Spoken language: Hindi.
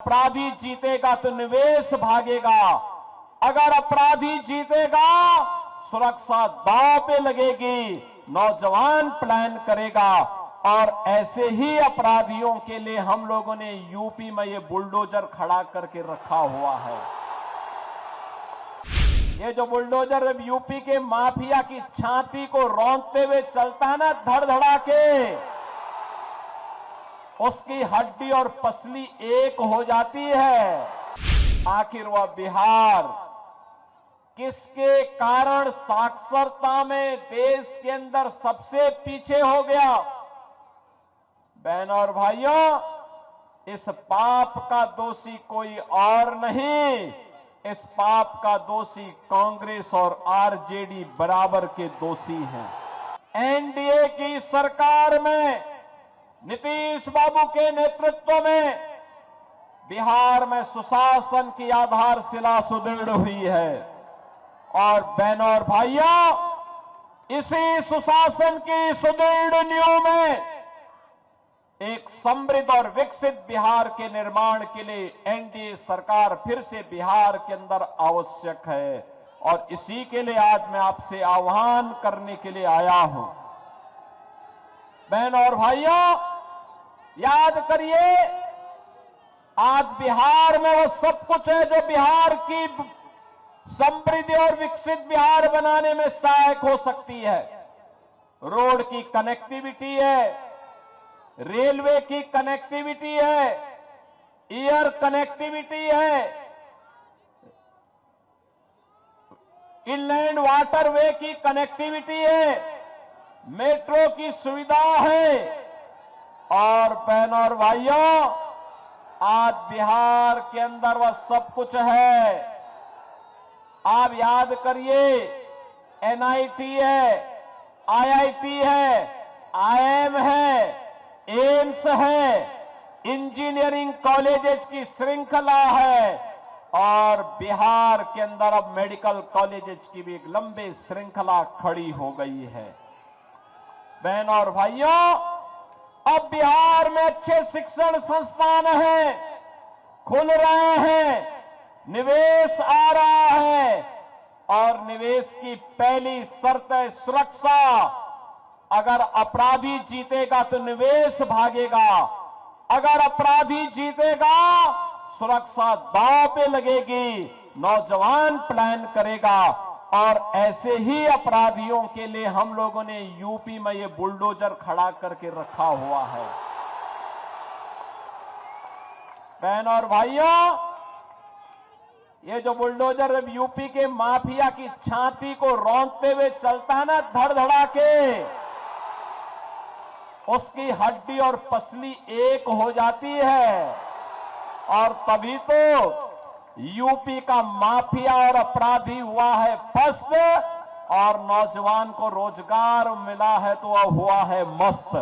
अपराधी जीतेगा तो निवेश भागेगा, अगर अपराधी जीतेगा सुरक्षा दांव पे लगेगी, नौजवान प्लान करेगा। और ऐसे ही अपराधियों के लिए हम लोगों ने यूपी में ये बुलडोजर खड़ा करके रखा हुआ है। ये जो बुलडोजर यूपी के माफिया की छाती को रौंदते हुए चलता है ना, धड़धड़ा के, उसकी हड्डी और पसली एक हो जाती है। आखिर वह बिहार किसके कारण साक्षरता में देश के अंदर सबसे पीछे हो गया? बहनों और भाइयों, इस पाप का दोषी कोई और नहीं, इस पाप का दोषी कांग्रेस और आरजेडी बराबर के दोषी हैं। एनडीए की सरकार में नीतीश बाबू के नेतृत्व में बिहार में सुशासन की आधारशिला सुदृढ़ हुई है। और बहनों और भाइयों, इसी सुशासन की सुदृढ़ नींव में एक समृद्ध और विकसित बिहार के निर्माण के लिए एनडीए सरकार फिर से बिहार के अंदर आवश्यक है। और इसी के लिए आज मैं आपसे आह्वान करने के लिए आया हूं। बहनों और भाइयों, याद करिए, आज बिहार में वो सब कुछ है जो बिहार की समृद्धि और विकसित बिहार बनाने में सहायक हो सकती है। रोड की कनेक्टिविटी है, रेलवे की कनेक्टिविटी है, एयर कनेक्टिविटी है, इनलैंड वाटरवे की कनेक्टिविटी है, मेट्रो की सुविधा है। और बहनों और भाइयों, आज बिहार के अंदर वह सब कुछ है। आप याद करिए, एनआईटी है, आईआईटी है, आईआईएम है, एम्स है, इंजीनियरिंग कॉलेजेस की श्रृंखला है। और बिहार के अंदर अब मेडिकल कॉलेजेस की भी एक लंबी श्रृंखला खड़ी हो गई है। बहनों और भाइयों, अब बिहार में अच्छे शिक्षण संस्थान हैं, खुल रहे हैं, निवेश आ रहा है। और निवेश की पहली शर्त है सुरक्षा। अगर अपराधी जीतेगा तो निवेश भागेगा, अगर अपराधी जीतेगा सुरक्षा दांव पे लगेगी, नौजवान प्लान करेगा। और ऐसे ही अपराधियों के लिए हम लोगों ने यूपी में ये बुलडोजर खड़ा करके रखा हुआ है। बहनों और भाइयों, ये जो बुलडोजर यूपी के माफिया की छाती को रौंदते हुए चलता है ना, धड़धड़ा के, उसकी हड्डी और पसली एक हो जाती है। और तभी तो यूपी का माफिया और अपराधी हुआ है पस्त, और नौजवान को रोजगार मिला है तो वह हुआ है मस्त।